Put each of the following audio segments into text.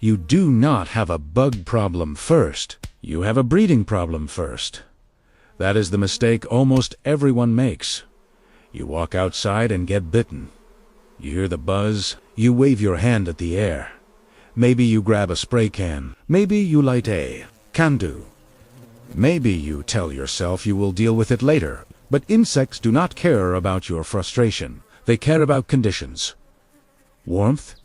You do not have a bug problem first. You have a breeding problem first. That is the mistake almost everyone makes. You walk outside and get bitten. You hear the buzz, you wave your hand at the air. Maybe you grab a spray can. Maybe you light a candle. Maybe you tell yourself you will deal with it later. But insects do not care about your frustration. They care about conditions. Warmth,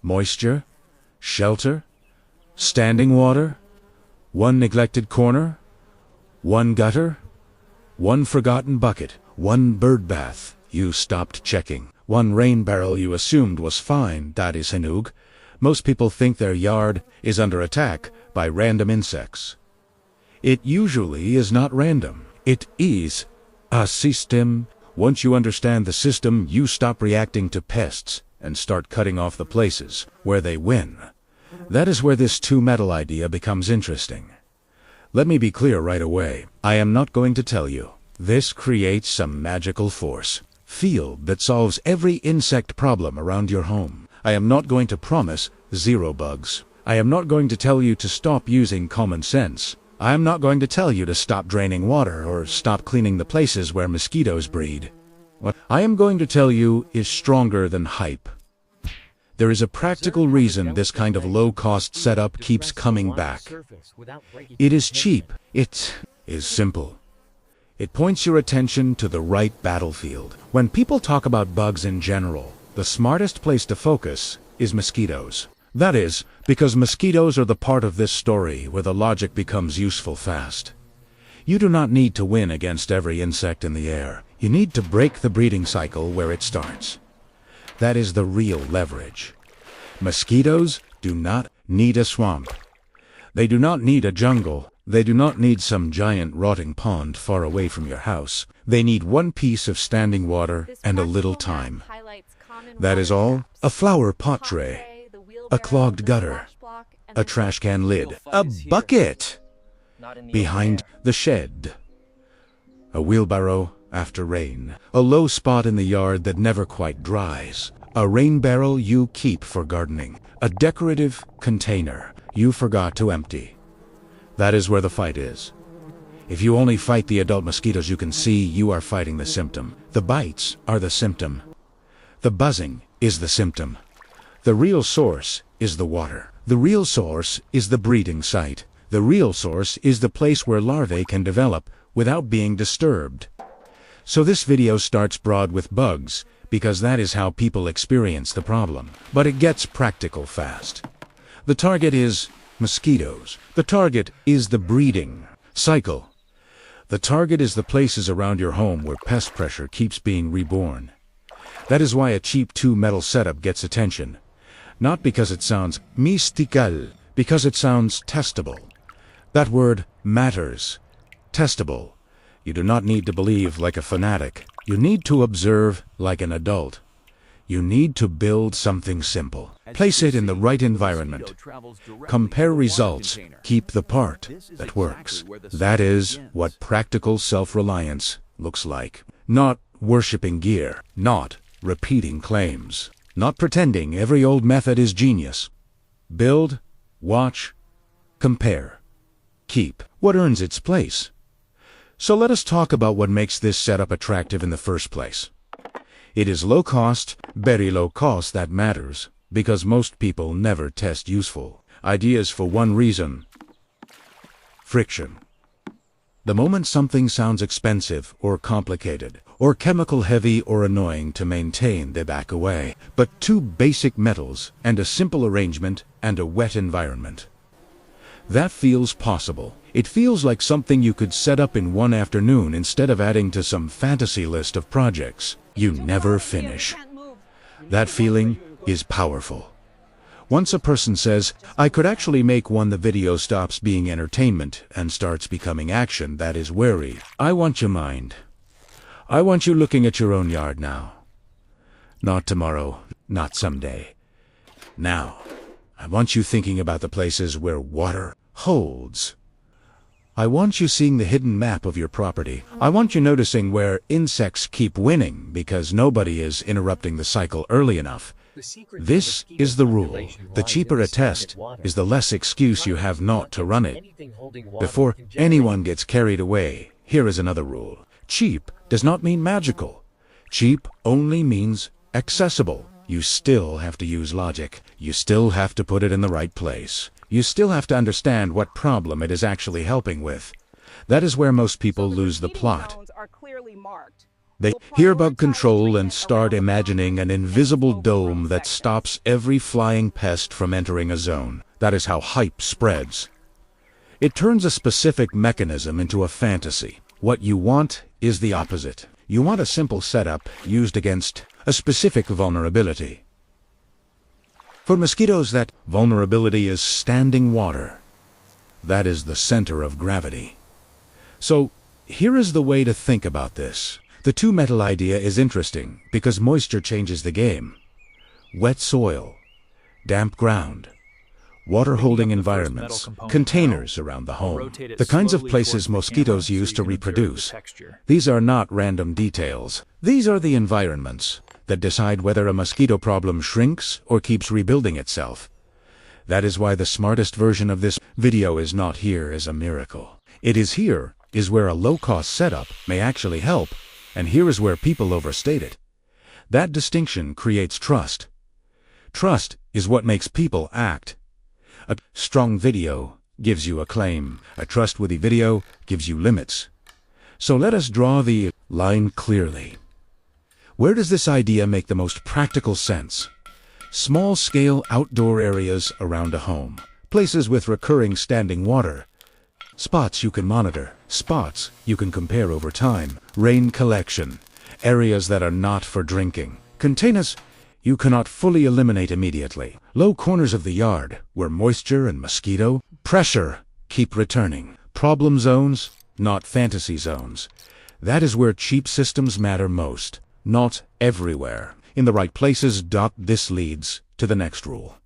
moisture, shelter, standing water, one neglected corner, one gutter, one forgotten bucket, one bird bath you stopped checking, one rain barrel you assumed was fine, that is henug. Most people think their yard is under attack by random insects. It usually is not random. It is a system. Once you understand the system, you stop reacting to pests and start cutting off the places where they win. That is where this two-metal idea becomes interesting. Let me be clear right away. I am not going to tell you this creates some magical force field that solves every insect problem around your home. I am not going to promise zero bugs. I am not going to tell you to stop using common sense. I am not going to tell you to stop draining water or stop cleaning the places where mosquitoes breed. What I am going to tell you is stronger than hype. There is a practical reason this kind of low-cost setup keeps coming back. It is cheap. It is simple. It points your attention to the right battlefield. When people talk about bugs in general, the smartest place to focus is mosquitoes. That is, because mosquitoes are the part of this story where the logic becomes useful fast. You do not need to win against every insect in the air. You need to break the breeding cycle where it starts. That is the real leverage. Mosquitoes do not need a swamp. They do not need a jungle. They do not need some giant rotting pond far away from your house. They need one piece of standing water and a little time. That is all. A flower pot tray, a clogged gutter, a trash can lid, a bucket behind the shed, a wheelbarrow after rain, a low spot in the yard that never quite dries, a rain barrel you keep for gardening, a decorative container you forgot to empty. That is where the fight is. If you only fight the adult mosquitoes you can see, you are fighting the symptom. The bites are the symptom. The buzzing is the symptom. The real source is the water. The real source is the breeding site. The real source is the place where larvae can develop without being disturbed. So this video starts broad with bugs, because that is how people experience the problem. But it gets practical fast. The target is mosquitoes. The target is the breeding cycle. The target is the places around your home where pest pressure keeps being reborn. That is why a cheap two-metal setup gets attention. Not because it sounds mystical, because it sounds testable. That word matters. Testable. You do not need to believe like a fanatic. You need to observe like an adult. You need to build something simple. Place it in the right environment. Compare results. Keep the part that works. That is what practical self-reliance looks like. Not worshipping gear. Not repeating claims. Not pretending every old method is genius. Build, watch, compare, keep. What earns its place? So let us talk about what makes this setup attractive in the first place. It is low cost, very low cost that matters, because most people never test useful ideas for one reason: friction. The moment something sounds expensive or complicated, or chemical heavy or annoying to maintain, they back away. But two basic metals and a simple arrangement and a wet environment. That feels possible. It feels like something you could set up in one afternoon instead of adding to some fantasy list of projects you never finish. That feeling is powerful. Once a person says, I could actually make one, the video stops being entertainment and starts becoming action that is wary. I want your mind. I want you looking at your own yard now. Not tomorrow, not someday. Now. I want you thinking about the places where water holds. I want you seeing the hidden map of your property. I want you noticing where insects keep winning because nobody is interrupting the cycle early enough. This is the rule. The cheaper a test is, the less excuse you have not to run it. Before anyone gets carried away, here is another rule. Cheap does not mean magical. Cheap only means accessible. You still have to use logic. You still have to put it in the right place. You still have to understand what problem it is actually helping with. That is where most people lose the plot. They hear bug control and start imagining an invisible dome that stops every flying pest from entering a zone. That is how hype spreads. It turns a specific mechanism into a fantasy. What you want is the opposite. You want a simple setup used against a specific vulnerability. For mosquitoes, that vulnerability is standing water. That is the center of gravity. So, here is the way to think about this. The two-metal idea is interesting because moisture changes the game. Wet soil, damp ground, water-holding environments, containers around the home, the kinds of places mosquitoes use to reproduce. These are not random details. These are the environments that decide whether a mosquito problem shrinks or keeps rebuilding itself. That is why the smartest version of this video is not here as a miracle. It is here is where a low-cost setup may actually help, and here is where people overstate it. That distinction creates trust. Trust is what makes people act. A strong video gives you a claim. A trustworthy video gives you limits. So let us draw the line clearly. Where does this idea make the most practical sense? Small-scale outdoor areas around a home. Places with recurring standing water. Spots you can monitor. Spots you can compare over time. Rain collection. Areas that are not for drinking. Containers you cannot fully eliminate immediately. Low corners of the yard where moisture and mosquito pressure keep returning. Problem zones, not fantasy zones. That is where cheap systems matter most. Not everywhere. In the right places. This leads to the next rule.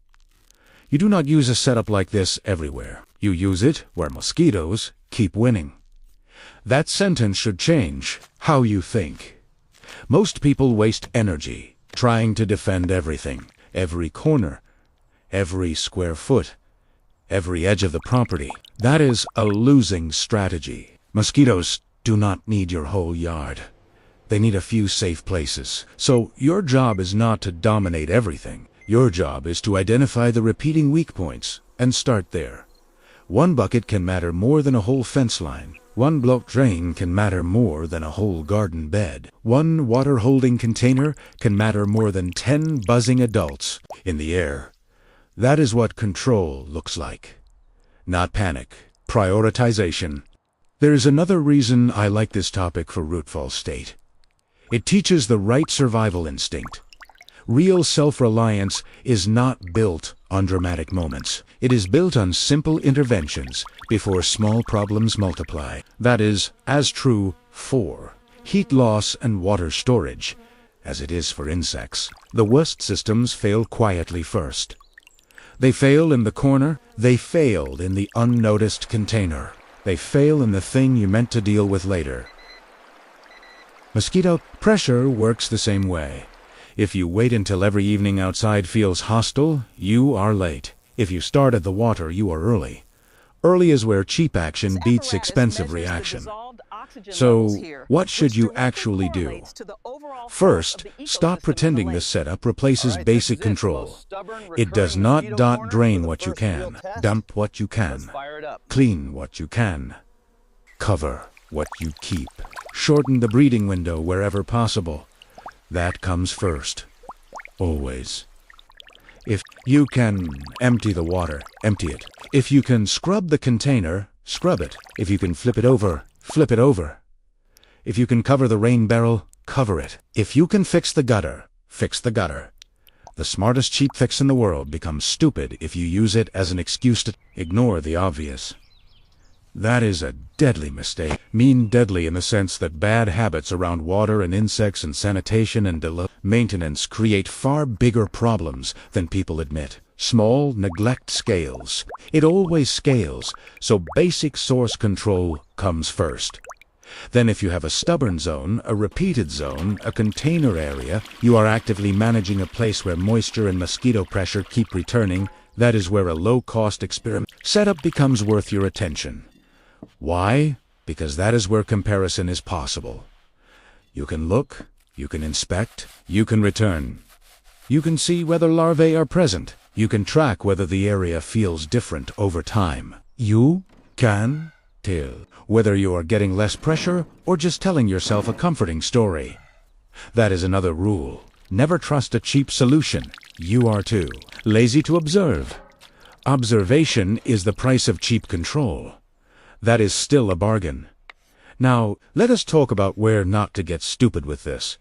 You do not use a setup like this everywhere. You use it where mosquitoes keep winning. That sentence should change how you think. Most people waste energy trying to defend everything, every corner, every square foot, every edge of the property. That is a losing strategy. Mosquitoes do not need your whole yard. They need a few safe places. So your job is not to dominate everything. Your job is to identify the repeating weak points and start there. One bucket can matter more than a whole fence line. One blocked drain can matter more than a whole garden bed. One water-holding container can matter more than 10 buzzing adults in the air. That is what control looks like. Not panic. Prioritization. There is another reason I like this topic for Rootfall State. It teaches the right survival instinct. Real self-reliance is not built on dramatic moments. It is built on simple interventions before small problems multiply. That is as true for heat loss and water storage as it is for insects. The worst systems fail quietly first. They fail in the corner. They failed in the unnoticed container. They fail in the thing you meant to deal with later. Mosquito pressure works the same way. If you wait until every evening outside feels hostile, you are late. If you start at the water, you are early. Early is where cheap action beats expensive reaction. So, what should you actually do? First, stop pretending this setup replaces basic control. It does not drain what you can, dump what you can, clean what you can, cover what you keep, shorten the breeding window wherever possible. That comes first. Always. If you can empty the water, empty it. If you can scrub the container, scrub it. If you can flip it over, flip it over. If you can cover the rain barrel, cover it. If you can fix the gutter, fix the gutter. The smartest cheap fix in the world becomes stupid if you use it as an excuse to ignore the obvious. That is a deadly mistake. Mean deadly in the sense that bad habits around water and insects and sanitation and maintenance create far bigger problems than people admit. Small neglect scales. It always scales, so basic source control comes first. Then if you have a stubborn zone, a repeated zone, a container area, you are actively managing a place where moisture and mosquito pressure keep returning. That is where a low-cost experiment setup becomes worth your attention. Why? Because that is where comparison is possible. You can look, you can inspect, you can return. You can see whether larvae are present. You can track whether the area feels different over time. You can tell whether you are getting less pressure or just telling yourself a comforting story. That is another rule. Never trust a cheap solution. You are too lazy to observe. Observation is the price of cheap control. That is still a bargain. Now, let us talk about where not to get stupid with this.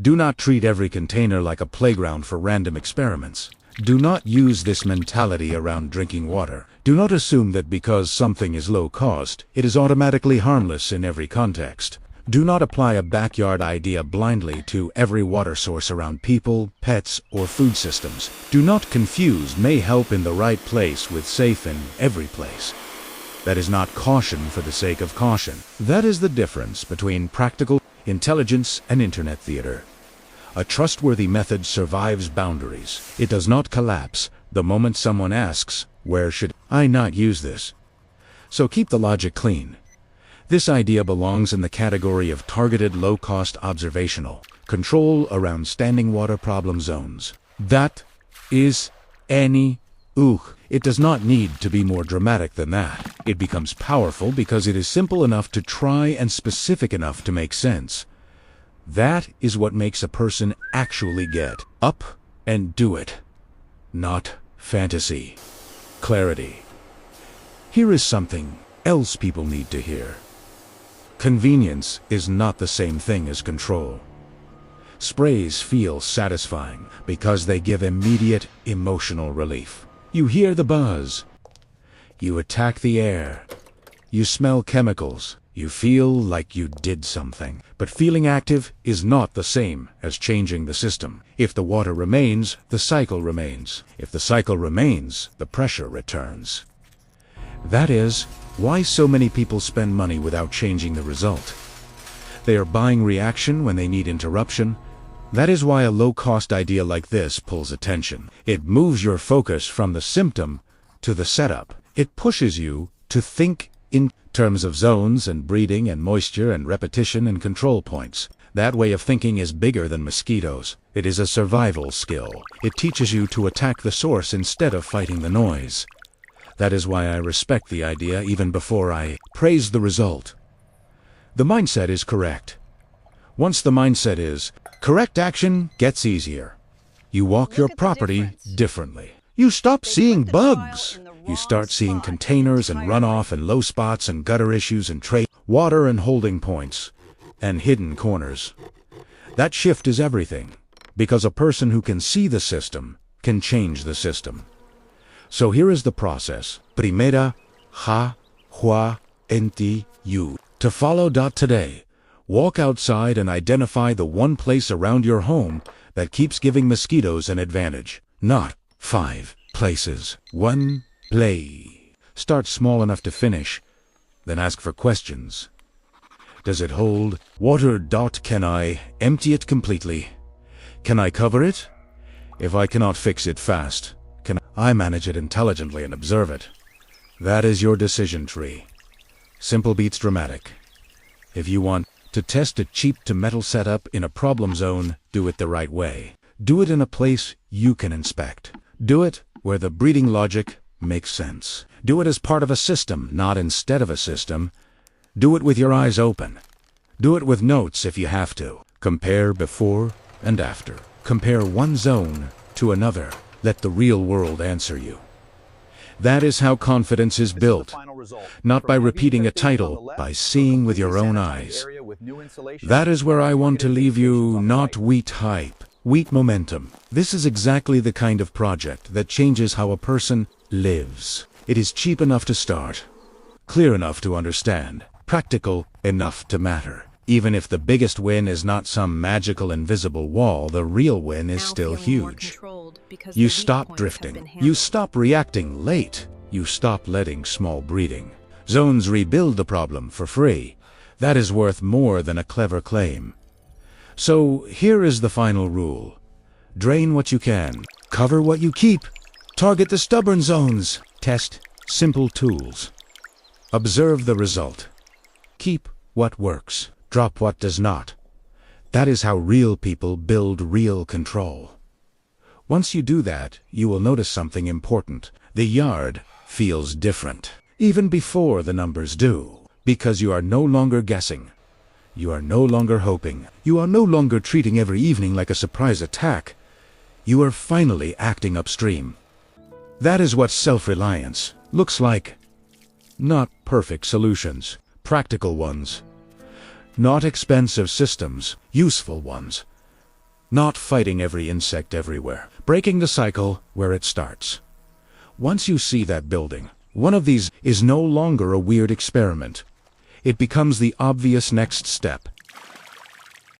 Do not treat every container like a playground for random experiments. Do not use this mentality around drinking water. Do not assume that because something is low cost, it is automatically harmless in every context. Do not apply a backyard idea blindly to every water source around people, pets, or food systems. Do not confuse may help in the right place with safe in every place. That is not caution for the sake of caution. That is the difference between practical intelligence and internet theater. A trustworthy method survives boundaries. It does not collapse the moment someone asks, "Where should I not use this?" So keep the logic clean. This idea belongs in the category of targeted low-cost observational control around standing water problem zones. That is it does not need to be more dramatic than that. It becomes powerful because it is simple enough to try and specific enough to make sense. That is what makes a person actually get up and do it. Not fantasy. Clarity. Here is something else people need to hear. Convenience is not the same thing as control. Sprays feel satisfying because they give immediate emotional relief. You hear the buzz. You attack the air. You smell chemicals. You feel like you did something. But feeling active is not the same as changing the system. If the water remains, the cycle remains. If the cycle remains, the pressure returns. That is why so many people spend money without changing the result. They are buying reaction when they need interruption. That is why a low-cost idea like this pulls attention. It moves your focus from the symptom to the setup. It pushes you to think in terms of zones and breeding and moisture and repetition and control points. That way of thinking is bigger than mosquitoes. It is a survival skill. It teaches you to attack the source instead of fighting the noise. That is why I respect the idea even before I praise the result. The mindset is correct. Once the mindset is correct, action gets easier. You walk your property differently. You stop seeing bugs. You start seeing containers and runoff and low spots and gutter issues and water and holding points and hidden corners. That shift is everything, because a person who can see the system can change the system. So here is the process. Primera, you. To follow. Today, walk outside and identify the one place around your home that keeps giving mosquitoes an advantage. Not 5 places. 1 play. Start small enough to finish, then ask for questions. Does it hold water? Can I empty it completely? Can I cover it? If I cannot fix it fast, can I manage it intelligently and observe it? That is your decision tree. Simple beats dramatic. If you want to test a cheap to metal setup in a problem zone, do it the right way. Do it in a place you can inspect. Do it where the breeding logic makes sense. Do it as part of a system, not instead of a system. Do it with your eyes open. Do it with notes if you have to. Compare before and after. Compare one zone to another. Let the real world answer you. That is how confidence is built. Not by repeating a title, by seeing with your own eyes. That is where I want to leave you, not wheat hype, wheat momentum. This is exactly the kind of project that changes how a person lives. It is cheap enough to start, clear enough to understand, practical enough to matter. Even if the biggest win is not some magical invisible wall, the real win is still huge. You stop drifting. You stop reacting late. You stop letting small breeding zones rebuild the problem for free. That is worth more than a clever claim. So here is the final rule. Drain what you can. Cover what you keep. Target the stubborn zones. Test simple tools. Observe the result. Keep what works. Drop what does not. That is how real people build real control. Once you do that, you will notice something important. The yard feels different, even before the numbers do, because you are no longer guessing. You are no longer hoping. You are no longer treating every evening like a surprise attack. You are finally acting upstream. That is what self-reliance looks like. Not perfect solutions, practical ones. Not expensive systems, useful ones. Not fighting every insect everywhere, breaking the cycle where it starts. Once you see that building, one of these is no longer a weird experiment. It becomes the obvious next step.